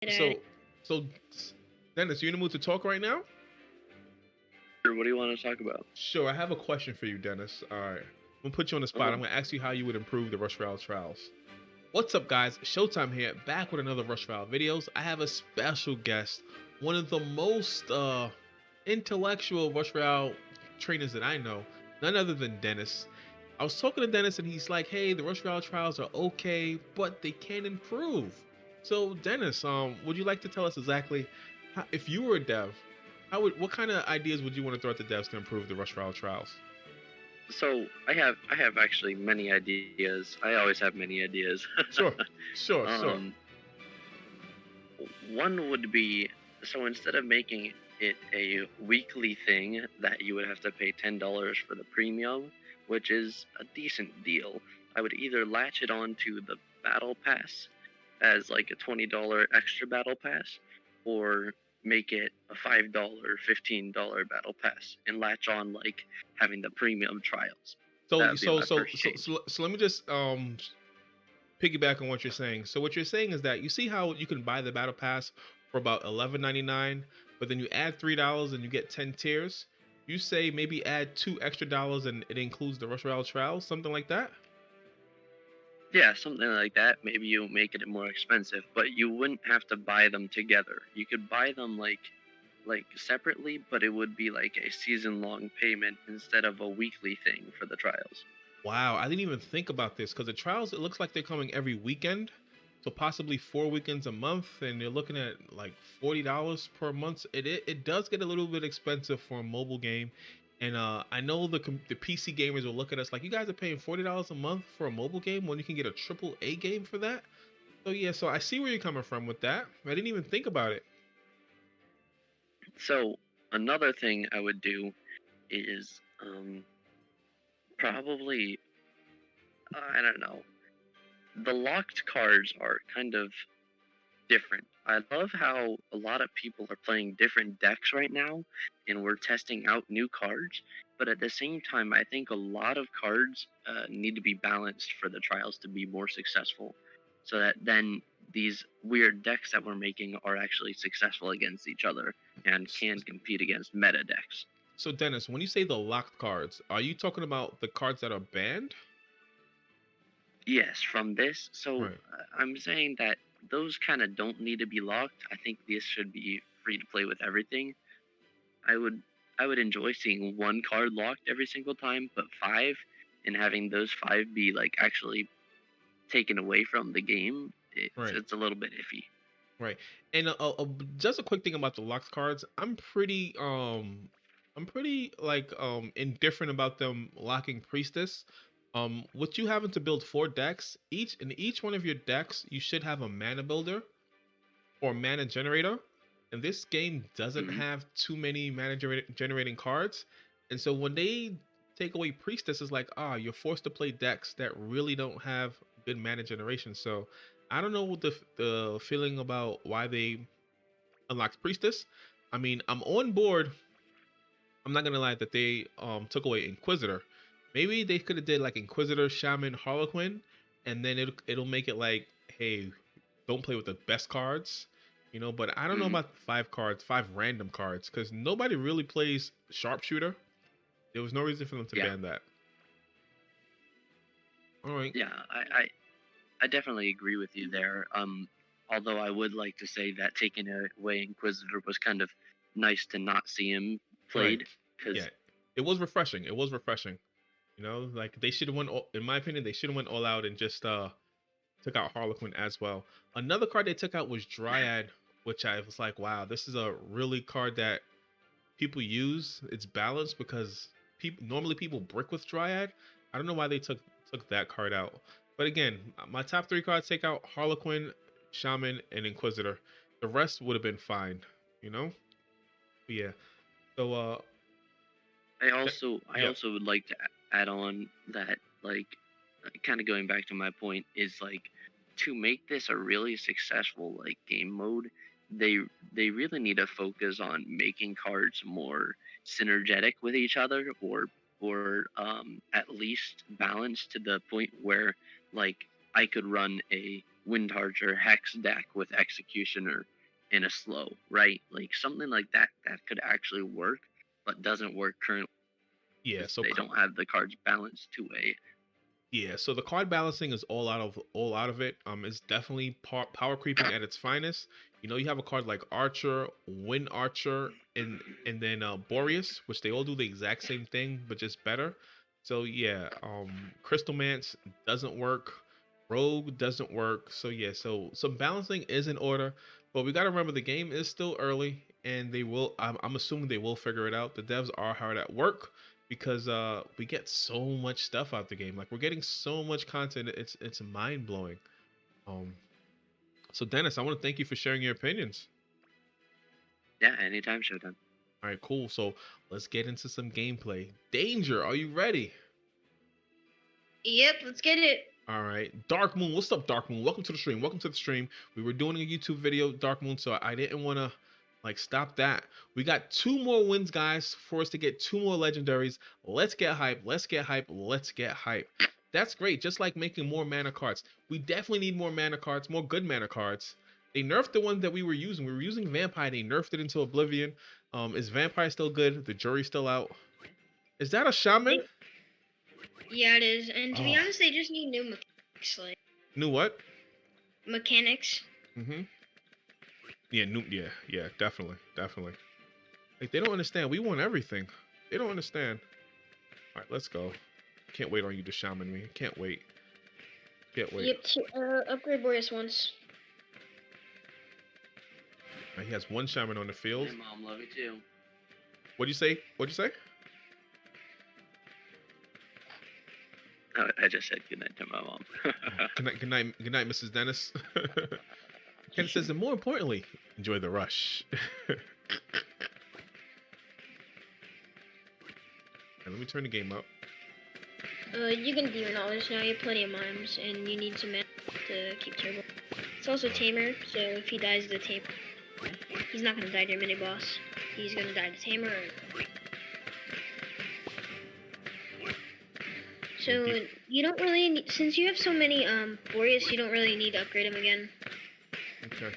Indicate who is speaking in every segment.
Speaker 1: Today.
Speaker 2: So, so, Dennis, you in the mood to talk right now?
Speaker 3: Sure, what do you want to talk about?
Speaker 2: Sure, I have a question for you, Dennis. All right, I'm gonna put you on the spot.
Speaker 3: Oh,
Speaker 2: I'm gonna ask you how you would improve the Rush Royale trials. What's up, guys? Showtime here, back with another Rush Royale videos. I have a special guest, one of the most intellectual Rush Royale trainers that I know, none other than Dennis. I was talking to Dennis, and he's like, "Hey, the Rush Royale trials are okay, but they can improve." So, Dennis, would you like to tell us exactly how, if you were a dev, what kind of ideas would you want to throw at the devs to improve the Rush Royale trials?
Speaker 3: so I have actually many ideas. I always have many ideas.
Speaker 2: Sure, sure.
Speaker 3: um, One would be, so instead of making it a weekly thing that you would have to pay $10 for the premium, which is a decent deal, I would either latch it on to the battle pass as like a $20 extra battle pass, or make it a $5, $15 battle pass and latch on like having the premium trials. That
Speaker 2: So
Speaker 3: would be
Speaker 2: so
Speaker 3: my
Speaker 2: so
Speaker 3: first
Speaker 2: so
Speaker 3: change.
Speaker 2: so, so let me just piggyback on what you're saying. So what you're saying is that you see how you can buy the battle pass for about 11.99, but then you add $3 and you get 10 tiers. You say maybe add $2 extra and it includes the Rush Royale trials, something like that.
Speaker 3: Yeah, something like that. Maybe you make it more expensive, but you wouldn't have to buy them together. You could buy them like separately, but it would be like a season long payment instead of a weekly thing for the trials.
Speaker 2: Wow, I didn't even think about this because the trials, it looks like they're coming every weekend. So possibly 4 weekends a month, and you're looking at like $40 per month. It does get a little bit expensive for a mobile game, and I know the PC gamers will look at us like, you guys are paying $40 a month for a mobile game when you can get a triple A game for that. So yeah, so I see where you're coming from with that. I didn't even think about it.
Speaker 3: So another thing I would do is probably, I don't know. The locked cards are kind of different. I love how a lot of people are playing different decks right now, and we're testing out new cards. But at the same time, I think a lot of cards need to be balanced for the trials to be more successful, so that then these weird decks that we're making are actually successful against each other and can compete against meta decks.
Speaker 2: So Dennis, when you say the locked cards, are you talking about the cards that are banned?
Speaker 3: Yes, from this. So
Speaker 2: Right.
Speaker 3: I'm saying that those kind of don't need to be locked. I think this should be free to play with everything. I would I would enjoy seeing one card locked every single time, but five, and having those five be like actually taken away from the game.
Speaker 2: Right.
Speaker 3: It's a little bit iffy.
Speaker 2: Right. And just a quick thing about the locked cards. I'm pretty like indifferent about them locking priestess. With you having to build 4 decks, each one of your decks, you should have a mana builder or mana generator. And this game doesn't
Speaker 3: Hmm.
Speaker 2: have too many generating cards. And so when they take away priestess, it's like, you're forced to play decks that really don't have good mana generation. So I don't know what the feeling about why they unlocked priestess. I mean, I'm on board. I'm not gonna lie that they took away Inquisitor. Maybe they could have did like Inquisitor, Shaman, Harlequin, and then it'll make it like, hey, don't play with the best cards, But I don't know
Speaker 3: Hmm.
Speaker 2: about 5 cards, 5 random cards, because nobody really plays sharpshooter. There was no reason for them to
Speaker 3: Yeah,
Speaker 2: ban that. All right,
Speaker 3: yeah. I definitely agree with you there. Although I would like to say that taking away Inquisitor was kind of nice to not see him
Speaker 2: right,
Speaker 3: played,
Speaker 2: yeah,
Speaker 3: because
Speaker 2: it was refreshing. It was refreshing. Like they should have went. In my opinion, they should have went all out and just took out Harlequin as well. Another card they took out was Dryad, which I was like, wow, this is a really card that people use. It's balanced because people brick with Dryad. I don't know why they took that card out. But again, my top 3 cards take out Harlequin, Shaman, and Inquisitor. The rest would have been fine, you know. But yeah. So that,
Speaker 3: I
Speaker 2: yeah,
Speaker 3: also would like to add on that, like, kind of going back to my point, is like, to make this a really successful like game mode, they they really need to focus on making cards more synergetic with each other, or at least balanced to the point where, like, I could run a Wind Archer Hex deck with Executioner in a slow, right? Like something like that could actually work, but doesn't work currently
Speaker 2: Yeah,
Speaker 3: because
Speaker 2: so
Speaker 3: they don't have the cards balanced to a.
Speaker 2: yeah, so the card balancing is all out of it. It's definitely power creeping at its finest. You know, you have a card like Archer, Wind Archer, and then Boreas, which they all do the exact same thing but just better. So yeah, Crystal Mance doesn't work. Rogue doesn't work. So yeah, so some balancing is in order, but we got to remember the game is still early, and they will. I'm assuming they will figure it out. The devs are hard at work because we get so much stuff out the game. Like we're getting so much content. It's mind blowing. Um, so Dennis, I want to thank you for sharing your opinions.
Speaker 3: Yeah, anytime, Showtime.
Speaker 2: All right, cool. So let's get into some gameplay. Danger, are you ready?
Speaker 1: Yep, let's get it.
Speaker 2: All right, Dark Moon. What's up, Dark Moon? Welcome to the stream. Welcome to the stream. We were doing a YouTube video, Dark Moon, so I didn't want to like stop that. We got 2 more wins, guys, for us to get 2 more legendaries. Let's get hype. Let's get hype. Let's get hype. That's great. Just like making more mana cards. We definitely need more mana cards, more good mana cards. They nerfed the one that we were using. We were using Vampire. They nerfed it into Oblivion. Is Vampire still good? The jury's still out. Is that a shaman?
Speaker 1: Yeah, it is. And to be
Speaker 2: Oh.
Speaker 1: honest, they just need new mechanics, like
Speaker 2: New what?
Speaker 1: mechanics.
Speaker 2: Mm-hmm. Yeah, yeah, definitely. Like they don't understand. We want everything. They don't understand. All right, let's go. Can't wait on you to shaman me. Can't wait. Can't wait.
Speaker 1: Yep, upgrade Boreas once.
Speaker 2: All right, he has 1 shaman on the field.
Speaker 3: Hey, Mom, love you too.
Speaker 2: What'd you say? What'd you say?
Speaker 3: Oh, I just said goodnight to my mom.
Speaker 2: Good night, Mrs. Dennis. Ken says, and more importantly, enjoy the rush. And let me turn the game up.
Speaker 1: You can demon knowledge now. You have plenty of mimes, and you need some mana to keep turbo. It's also tamer, so if he dies to the tamer, he's not gonna die to your mini boss. He's gonna die to tamer. So you don't really need, since you have so many Boreas, you don't really need to upgrade him again.
Speaker 2: Okay.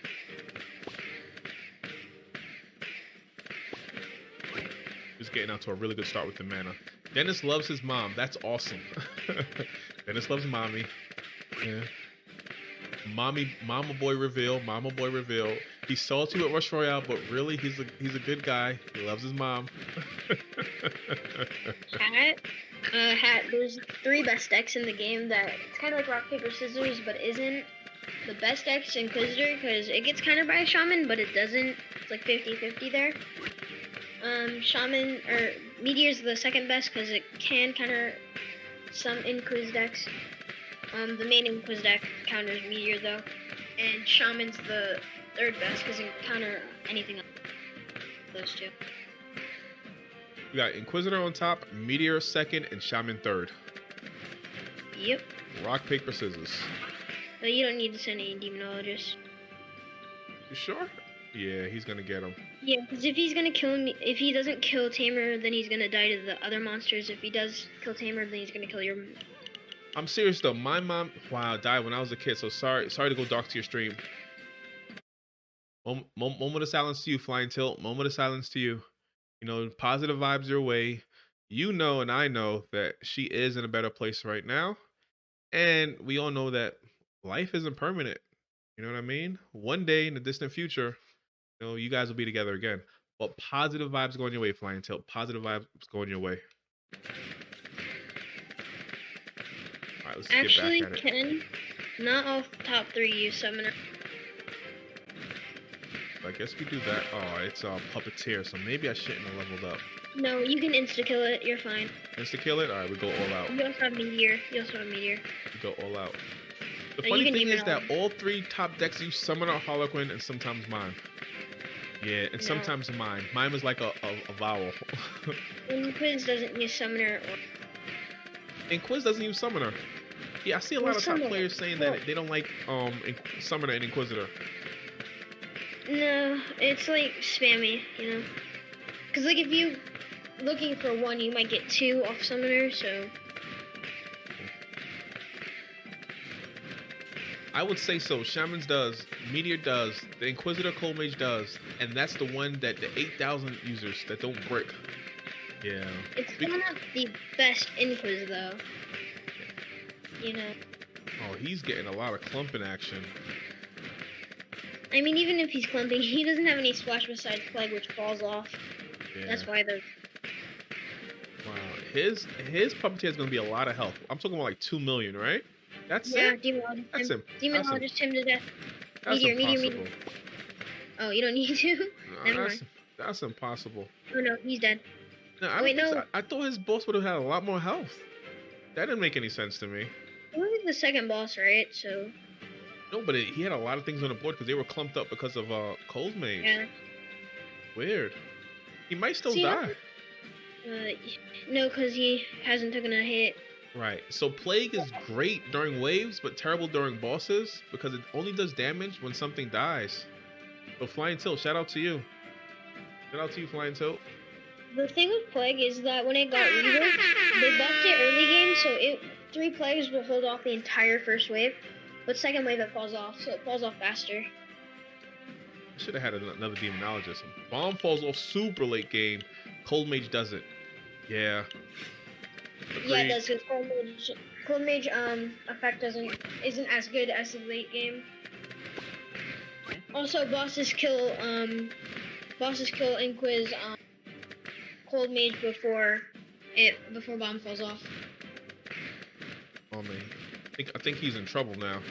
Speaker 2: Just getting out to a really good start with the mana. Dennis loves his mom. That's awesome. Dennis loves mommy. Yeah. Mama boy reveal. Mama boy reveal. He's salty with Rush Royale, but really he's a good guy. He loves his mom.
Speaker 1: Hat. There's 3 best decks in the game that it's kind of like rock paper scissors, but isn't. The best deck's Inquisitor because it gets countered by a shaman, but it doesn't. It's like 50-50 there. Shaman or Meteor's the second best because it can counter some Inquis decks. The main Inquis deck counters Meteor though, and Shaman's the third best because it can counter anything else. Those 2.
Speaker 2: We got Inquisitor on top, Meteor second, and Shaman third.
Speaker 1: Yep.
Speaker 2: Rock, paper, scissors.
Speaker 1: But you don't need to send any demonologists.
Speaker 2: You sure? Yeah, he's gonna get him.
Speaker 1: Yeah, because if he's gonna kill him, if he doesn't kill Tamer, then he's gonna die to the other monsters. If he does kill Tamer, then he's gonna kill your.
Speaker 2: I'm serious though. My mom, died when I was a kid. So sorry to go dark to your stream. Moment of silence to you, Flying Tilt. Moment of silence to you. You know, positive vibes your way. You know, and I know that she is in a better place right now, and we all know that life isn't permanent. You know what I mean? One day in the distant future, you know, you guys will be together again. But positive vibes going your way, Flying Tilt. Positive vibes going your way. All right, let's
Speaker 1: Actually,
Speaker 2: get back at it.
Speaker 1: Ken, not all top 3 use Summoner.
Speaker 2: I guess we do that. Oh, it's Puppeteer, so maybe I shouldn't have leveled up.
Speaker 1: No, you can insta-kill it. You're fine.
Speaker 2: Insta-kill it? All right, we go all out.
Speaker 1: You also have Meteor.
Speaker 2: We go all out. The
Speaker 1: You
Speaker 2: funny
Speaker 1: can
Speaker 2: thing is
Speaker 1: demon
Speaker 2: that all 3 top decks use Summoner, Harlequin, and sometimes mine. Yeah, and
Speaker 1: No.
Speaker 2: sometimes mine. Mine was like a vowel.
Speaker 1: Inquis doesn't use Summoner or...
Speaker 2: Inquis doesn't use Summoner. Yeah, I see a lot of top
Speaker 1: Summoner.
Speaker 2: players saying that they don't like Summoner and Inquisitor.
Speaker 1: No, it's like spammy, you know? Because like if you looking for 1, you might get 2 off Summoner, so...
Speaker 2: I would say so. Shaman's does, Meteor does, the Inquisitor Cold Mage does, and that's the one that the 8,000 users that don't brick. Yeah.
Speaker 1: It's one of the best Inquis though. You know.
Speaker 2: Oh, he's getting a lot of clumping action.
Speaker 1: I mean, even if he's clumping, he doesn't have any splash besides Plague, which falls off.
Speaker 2: Yeah.
Speaker 1: That's why they're.
Speaker 2: Wow. His puppeteer is gonna be a lot of health. I'm talking about like 2 million, right? That's it.
Speaker 1: Demonologist.
Speaker 2: That's
Speaker 1: Demonologist him to death.
Speaker 2: That's
Speaker 1: Meteor.
Speaker 2: impossible.
Speaker 1: Oh, you don't need to.
Speaker 2: No,
Speaker 1: Never mind.
Speaker 2: that's impossible.
Speaker 1: Oh no, he's dead.
Speaker 2: No, I
Speaker 1: Wait,
Speaker 2: don't think
Speaker 1: no.
Speaker 2: so. I thought his boss would have had a lot more health. That didn't make any sense to me.
Speaker 1: He was the second boss, right? So.
Speaker 2: No, but he had a lot of things on the board because they were clumped up because of Cold Mage.
Speaker 1: Yeah.
Speaker 2: Weird. He might still
Speaker 1: See,
Speaker 2: die.
Speaker 1: No, because he hasn't taken a hit.
Speaker 2: Right. So Plague is great during waves, but terrible during bosses because it only does damage when something dies. So Flying Tilt, shout out to you. Shout out to you, Flying Tilt.
Speaker 1: The thing with Plague is that when it got reworked, they buffed it early game, so 3 Plagues will hold off the entire first wave, but second wave it falls off, so it falls off faster.
Speaker 2: I should have had another Demonologist. Bomb falls off super late game. Cold Mage does it. Yeah.
Speaker 1: Yeah, it does, because Cold Mage effect isn't as good as the late game. Also, bosses kill Inquis Cold Mage before bomb falls off.
Speaker 2: Oh man. I think he's in trouble now.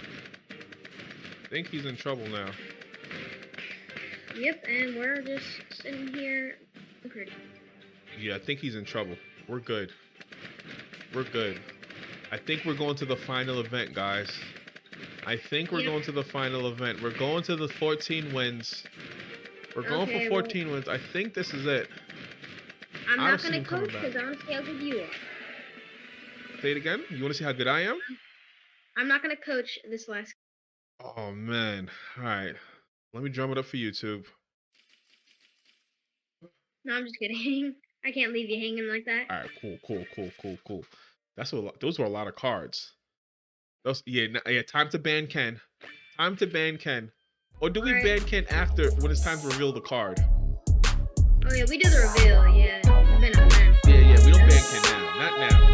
Speaker 1: Yep, and we're just sitting here pretty.
Speaker 2: Yeah, I think he's in trouble. We're good. I think we're going to the final event, guys. I think we're going to the final event. We're going to the 14 wins. We're going for 14 wins. I think this is it.
Speaker 1: I'm not going to coach because I want to see how good you are.
Speaker 2: Say it again? You want to see how good I am?
Speaker 1: I'm not going to coach this last.
Speaker 2: Oh, man. All right. Let me drum it up for YouTube.
Speaker 1: No, I'm just kidding. I can't leave you hanging like that.
Speaker 2: All right, cool. Those were a lot of cards. Time to ban Ken. Or do we ban Ken after when it's time to reveal the card?
Speaker 1: Oh yeah, we do the reveal. Yeah,
Speaker 2: Yeah, we don't ban Ken now. Not now.